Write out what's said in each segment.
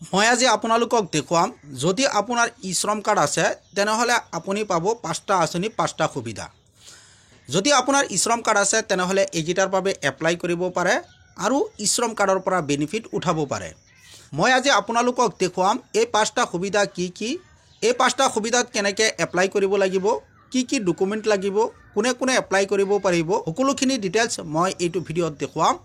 মই আজি আপোনালোকক দেখুৱাম যদি আপোনাৰ ই শ্ৰম কাৰ্ড আছে তেনেহলে আপুনি পাব 5টা আঁচনি 5টা সুবিধা। যদি আপোনাৰ ই শ্ৰম কাৰ্ড আছে তেনেহলে এইকেইটাৰ বাবে এপ্লাই কৰিব পাৰে আৰু ই শ্ৰম কাৰ্ডৰ পৰা বেনিফিট উঠাব পাৰে। মই আজি আপোনালোকক দেখুৱাম এই 5টা সুবিধা কি এই 5টা সুবিধাত কেনেকৈ এপ্লাই কৰিব লাগিব, কি ডকুমেণ্ট লাগিব, কোনে কোনে এপ্লাই কৰিব পাৰিব, সকলোখিনি ডিটেইলছ মই এইটো ভিডিঅ'ত দেখুৱাম।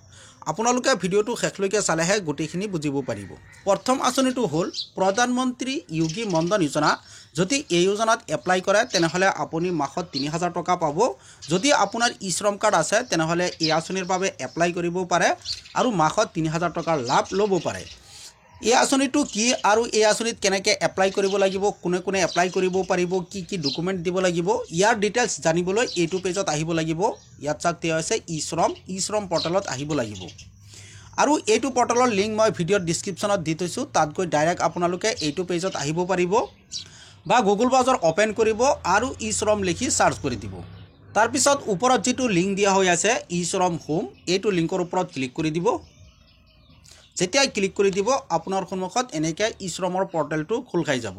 আপোনালোকে ভিডিঅ'টো শেষলৈকে চালেহে গোটেইখিনি বুজিব পাৰিব। প্ৰথম আঁচনিটো হ'ল প্ৰধানমন্ত্ৰী যোগী মনধন যোজনা। যদি এই যোজনাত এপ্লাই কৰে তেনেহলে আপুনি মাহত 3000 টকা পাব। যদি আপোনাৰ ই শ্ৰম কাৰ্ড আছে তেনেহলে এই আঁচনিৰ বাবে এপ্লাই কৰিব পাৰে আৰু মাহত 3000 টকাৰ লাভ ল'ব পাৰে। এই আঁচনিটো কি আৰু এই আঁচনিত কেনেকৈ এপ্লাই কৰিব লাগিব, কোনে কোনে এপ্লাই কৰিব পাৰিব, কি ডকুমেণ্ট দিব লাগিব, ইয়াৰ ডিটেইলছ জানিবলৈ এইটো পেজত আহিব লাগিব। ইয়াত চাওক দিয়া হৈছে ই শ্ৰম পৰ্টেলত আহিব লাগিব। আৰু এইটো পৰ্টেলৰ লিংক মই ভিডিঅ'ৰ ডিছক্ৰিপশ্যনত দি থৈছোঁ, তাত গৈ ডাইৰেক্ট আপোনালোকে এইটো পেজত আহিব পাৰিব বা গুগল ব্ৰাউজাৰ অ'পেন কৰিব আৰু ই শ্ৰম লিখি চাৰ্চ কৰি দিব। তাৰপিছত ওপৰত যিটো লিংক দিয়া হৈ আছে ই শ্ৰম হোম, এইটো লিংকৰ ওপৰত ক্লিক কৰি দিব। যেতিয়াই ক্লিক কৰি দিব আপোনাৰ সন্মুখত এনেকৈ ই শ্ৰমৰ পৰ্টেলটো খোল খাই যাব।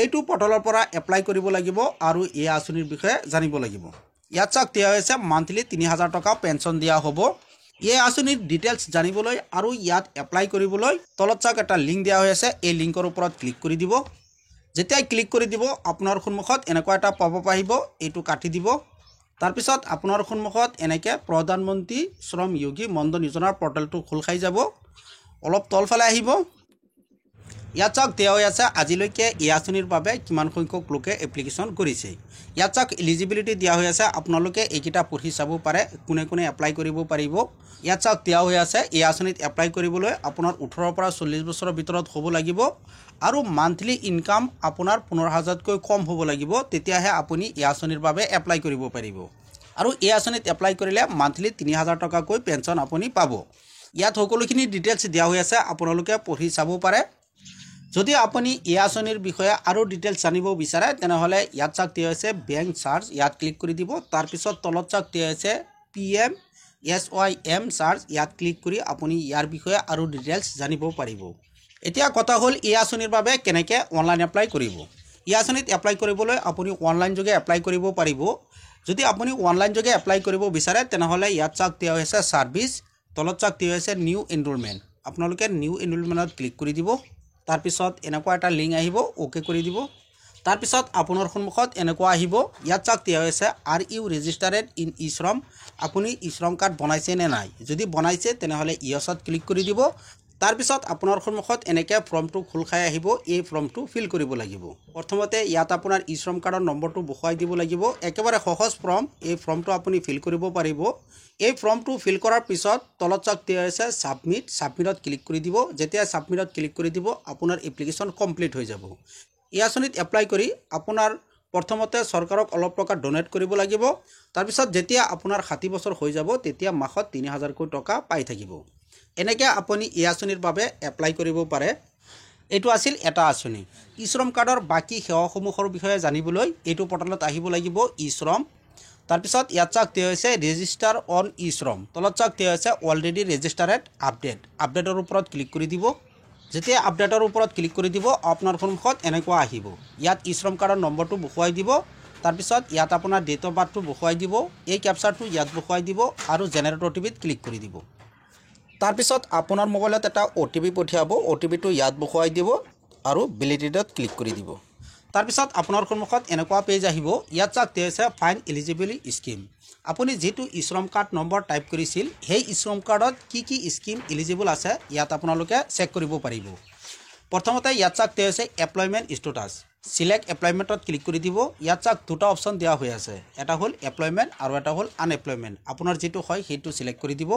এইটো পৰ্টেলৰ পৰা এপ্লাই কৰিব লাগিব আৰু এই আঁচনিৰ বিষয়ে জানিব লাগিব। ইয়াত চাওক দিয়া হৈছে মান্থলি 3000 টকা পেঞ্চন দিয়া হ'ব। এই আঁচনিৰ ডিটেইলছ জানিবলৈ আৰু ইয়াত এপ্লাই কৰিবলৈ তলত চাওক এটা লিংক দিয়া হৈ আছে, এই লিংকৰ ওপৰত ক্লিক কৰি দিব। যেতিয়াই ক্লিক কৰি দিব আপোনাৰ সন্মুখত এনেকুৱা এটা পপআপ আহিব, এইটো কাটি দিব। তাৰপিছত আপোনাৰ সন্মুখত এনেকৈ প্ৰধানমন্ত্ৰী শ্ৰম যোগী মনধন যোজনাৰ পৰ্টেলটো খোল খাই যাব। অলপ তলফালে আহিব। ইয়াত চাওক দিয়া হৈ আছে আজিলৈকে এই আঁচনিৰ বাবে কিমান সংখ্যক লোকে এপ্লিকেশ্যন কৰিছে। ইয়াত চাওক এলিজিবিলিটি দিয়া হৈ আছে, আপোনালোকে এইকেইটা পঢ়ি চাব পাৰে কোনে কোনে এপ্লাই কৰিব পাৰিব। ইয়াত চাওক দিয়া হৈ আছে এই আঁচনিত এপ্লাই কৰিবলৈ আপোনাৰ 18 পৰা 40 বছৰৰ ভিতৰত হ'ব লাগিব আৰু মান্থলি ইনকাম আপোনাৰ 15,000তকৈ কম হ'ব লাগিব, তেতিয়াহে আপুনি এই আঁচনিৰ বাবে এপ্লাই কৰিব পাৰিব। আৰু এই আঁচনিত এপ্লাই কৰিলে মান্থলি 3000 টকাকৈ পেঞ্চন আপুনি পাব। ইয়াত সকলোখিনি ডিটেইলছ দিয়া হৈ আছে, আপোনালোকে পঢ়ি চাব পাৰে। যদি আপুনি এই আঁচনিৰ বিষয়ে আৰু ডিটেইলছ জানিব বিচাৰে তেনেহলে ইয়াত চাওক দিয়া হৈছে বেংক চাৰ্জ, ইয়াত ক্লিক কৰি দিব। তাৰপিছত তলত চাওক দিয়া হৈছে PMSYM চাৰ্জ, ইয়াত ক্লিক কৰি আপুনি ইয়াৰ বিষয়ে আৰু ডিটেইলছ জানিব পাৰিব। এতিয়া কথা হ'ল এই আঁচনিৰ বাবে কেনেকৈ অনলাইন এপ্লাই কৰিব। এই আঁচনিত এপ্লাই কৰিবলৈ আপুনি অনলাইন যোগে এপ্লাই কৰিব পাৰিব। যদি আপুনি অনলাইন যোগে এপ্লাই কৰিব বিচাৰে তেনেহলে ইয়াত চাওক দিয়া হৈছে সাৰ্ভিস, তলত চাওক দিয়া হৈছে নিউ এনৰোলমেণ্ট, আপোনালোকে নিউ এনৰোলমেণ্টত ক্লিক কৰি দিব। তাৰপিছত এনেকুৱা এটা লিংক আহিব, অ'কে কৰি দিব। তাৰপিছত আপোনাৰ সন্মুখত এনেকুৱা আহিব, ইয়াত চাওক দিয়া হৈছে আৰ ইউ ৰেজিষ্টাৰ্ড ইন ই শ্ৰম, আপুনি ই শ্ৰম কাৰ্ড বনাইছে নে নাই। যদি বনাইছে তেনেহলে ইয়েছত ক্লিক কৰি দিব। তাৰপিছত আপোনাৰ সন্মুখত এনেকৈ ফৰ্মটো খোল খাই আহিব, এই ফৰ্মটো ফিল কৰিব লাগিব। প্ৰথমতে ইয়াত আপোনাৰ ই শ্ৰম কাৰ্ডৰ নম্বৰটো বহুৱাই দিব লাগিব, একেবাৰে সহজ ফৰ্ম। এই ফৰ্মটো আপুনি ফিল কৰিব পাৰিব। এই ফৰ্মটো ফিল কৰাৰ পিছত তলত চাওক দিয়া হৈছে ছাবমিটত ক্লিক কৰি দিব। যেতিয়া ছাবমিটত ক্লিক কৰি দিব আপোনাৰ এপ্লিকেশ্যন কমপ্লিট হৈ যাব। এই আঁচনিত এপ্লাই কৰি আপোনাৰ প্ৰথমতে চৰকাৰক অলপ টকা ডনেট কৰিব লাগিব। তাৰপিছত যেতিয়া আপোনাৰ 60 বছৰ হৈ যাব তেতিয়া মাহত 3000কৈ টকা পাই থাকিব। এনেকৈ আপুনি এই আঁচনিৰ বাবে এপ্লাই কৰিব পাৰে। এইটো আছিল এটা আঁচনি। ই শ্ৰম কাৰ্ডৰ বাকী সেৱাসমূহৰ বিষয়ে জানিবলৈ এইটো পৰ্টেলত আহিব লাগিব ই শ্ৰম। তাৰপিছত ইয়াত চাওক দিয়া হৈছে ৰেজিষ্টাৰ অন ই শ্ৰম, তলত চাওক দিয়া হৈছে অলৰেডি ৰেজিষ্টাৰ্ড আপডেটৰ ওপৰত ক্লিক কৰি দিব। যেতিয়া আপডেটৰ ওপৰত ক্লিক কৰি দিব আপোনাৰ সন্মুখত এনেকুৱা আহিব, ইয়াত ই শ্ৰম কাৰ্ডৰ নম্বৰটো বহুৱাই দিব। তাৰপিছত ইয়াত আপোনাৰ ডেট অফ বাৰ্থটো বহুৱাই দিব, এই কেপচাৰটো ইয়াত বহুৱাই দিব আৰু জেনেৰেট OTPত ক্লিক কৰি দিব। তাৰপিছত আপোনাৰ মোবাইলত এটা OTP পঠিয়াব, OTPটো ইয়াত বহুৱাই দিব আৰু ভেলিডেটত ক্লিক কৰি দিব। তাৰপিছত আপোনাৰ সন্মুখত এনেকুৱা পেজ আহিব, ইয়াত চাওক দিয়া হৈছে ফাইন এলিজিবিলিটি স্কিম। আপুনি যিটো ই শ্ৰম কাৰ্ড নম্বৰ টাইপ কৰিছিল সেই ই শ্ৰম কাৰ্ডত কি স্কিম এলিজিবল আছে ইয়াত আপোনালোকে চেক কৰিব পাৰিব। প্ৰথমতে ইয়াত চাওক দিয়া হৈছে এমপ্লয়মেণ্ট ষ্টেটাছ, চিলেক্ট এমপ্লয়মেণ্টত ক্লিক কৰি দিব। ইয়াত চাওক দুটা অপশ্যন দিয়া হৈ আছে, এটা হ'ল এমপ্লয়মেণ্ট আৰু এটা হ'ল আনএমপ্লয়মেণ্ট। আপোনাৰ যিটো হয় সেইটো চিলেক্ট কৰি দিব।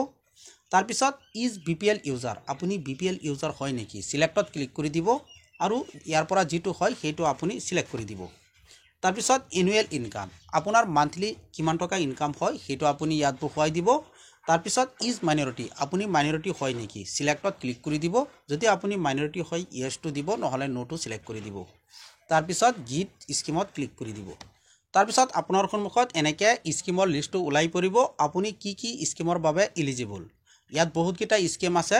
তাৰপিছত ইজ BPL ইউজাৰ, আপুনি BPL ইউজাৰ হয় নেকি, চিলেক্টত ক্লিক কৰি দিব আৰু ইয়াৰ পৰা যিটো হয় সেইটো আপুনি চিলেক্ট কৰি দিব। তাৰপিছত এনুৱেল ইনকাম, আপোনাৰ মান্থলি কিমান টকা ইনকাম হয় সেইটো আপুনি ইয়াত বহুৱাই দিব। তাৰপিছত ইজ মাইনৰিটি, আপুনি মাইনৰিটি হয় নেকি, চিলেক্টত ক্লিক কৰি দিব। যদি আপুনি মাইনৰিটি হয় ইয়েছটো দিব, নহ'লে নোটো চিলেক্ট কৰি দিব। তাৰপিছত গিট স্কিমত ক্লিক কৰি দিব। তাৰপিছত আপোনাৰ সন্মুখত এনেকৈ স্কিমৰ লিষ্টটো ওলাই পৰিব, আপুনি কি স্কিমৰ বাবে এলিজিবল। ইয়াত বহুতকেইটা স্কিম আছে,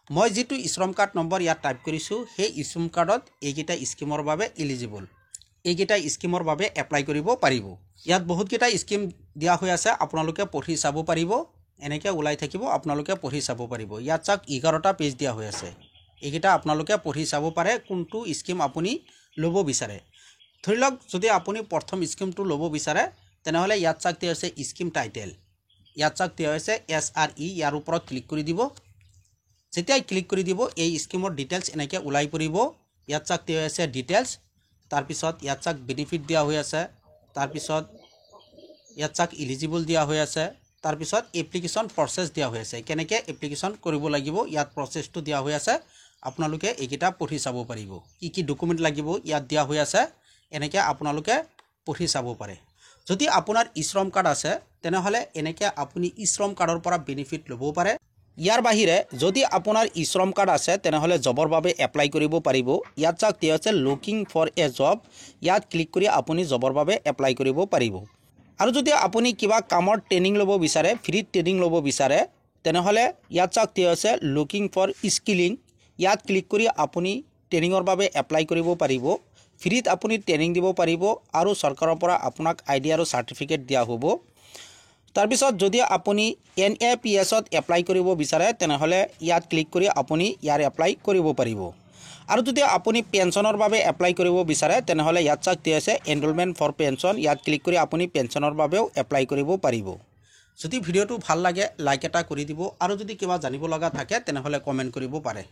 মই যেটো শ্ৰম কাৰ্ড নম্বৰ ইয়াত টাইপ কৰিছো সেই শ্ৰম কাৰ্ডত এইকেইটা স্কিমৰ বাবে এলিজিবল এইকেইটা স্কিমৰ বাবে এপ্লাই কৰিব পাৰিব ইয়াত বহুত কেইটা স্কিম দিয়া হৈ আছে আপোনালোকে পঢ়ি চাব পাৰিব এনেকৈ ওলাই থাকিব আপোনালোকে পঢ়ি চাব পাৰিব ইয়াত চাওক 11টা পেজ দিয়া হৈ আছে এইকেইটা আপোনালোকে পঢ়ি চাব পাৰে কোনটো স্কিম আপুনি ল'ব বিচাৰে ধৰি লওক যদি আপুনি প্ৰথম স্কিমটো ল'ব বিচাৰে তেনেহলে ইয়াত চাওক দিয়া আছে স্কিম টাইটেল ইয়াত চাওক দিয়া আছে SRE ইয়াৰ ওপৰত ক্লিক কৰি দিব যেতিয়া ক্লিক কৰি দিব এই স্কিমৰ ডিটেইলছ এনেকৈ ওলাই পৰিব ইয়াত চাওক দিয়া আছে ডিটেইলছ তাৰ পিছত ইয়াত চাওক বেনিফিট দিয়া হৈ আছে তাৰ পিছত ইয়াত চাওক এলিজিবল দিয়া হৈ আছে তাৰ পিছত এপ্লিকেশন প্ৰসেস দিয়া হৈ আছে কেনেকৈ এপ্লিকেশন কৰিব লাগিব ইয়াত প্ৰসেসটো দিয়া হৈ আছে আপোনালোকে এইকেইটা পঢ়ি চাব পাৰিব কি ডকুমেন্ট লাগিব ইয়াত দিয়া হৈ আছে এনেকৈ আপোনালোকে পঢ়ি চাব পাৰে যদি আপোনাৰ শ্ৰম কাৰ্ড আছে তেনেহলে এনেকৈ আপুনি শ্ৰম কাৰ্ডৰ পৰা বেনিফিট ল'ব পাৰে ইয়াৰ বাহিৰে যদি আপোনাৰ শ্ৰম কাৰ্ড আছে তেনেহলে জবৰ বাবে এপ্লাই কৰিব পাৰিব ইয়াত চাওক দিয়া আছে লুকিং ফৰ এ জব ইয়াত ক্লিক কৰি আপুনি জবৰ বাবে এপ্লাই কৰিব পাৰিব আৰু যদি আপুনি কিবা কামৰ ট্ৰেইনিং ল'ব বিচাৰে ফ্ৰী ট্ৰেইনিং ল'ব বিচাৰে তেনেহলে ইয়াত চাওক দিয়া আছে লুকিং ফৰ স্কিলিং ইয়াত ক্লিক কৰি আপুনি ট্ৰেইনিংৰ বাবে এপ্লাই কৰিব পাৰিব ফ্ৰীত আপুনি ট্ৰেইনিং দিব পাৰিব আৰু চৰকাৰৰ পৰা আপোনাক আইডি আৰু সাৰ্টিফিকেট দিয়া হ'ব তাৰ পিছত যদি আপুনি NAPS ত এপ্লাই কৰিব বিচাৰে তেনেহলে ইয়াত ক্লিক কৰি আপুনি ইয়াৰ এপ্লাই কৰিব পাৰিব আৰু যদি আপুনি পেনশনৰ বাবে এপ্লাই কৰিব বিচাৰে তেনেহলে ইয়াত চাওক দিয়া আছে এনৰোলমেন্ট ফৰ পেনশন ইয়াত ক্লিক কৰি আপুনি পেনশনৰ বাবেও এপ্লাই কৰিব পাৰিব যদি ভিডিওটো ভাল লাগে লাইক এটা কৰি দিব আৰু যদি কিবা জানিব লগা থাকে তেনেহলে কমেন্ট কৰিব পাৰে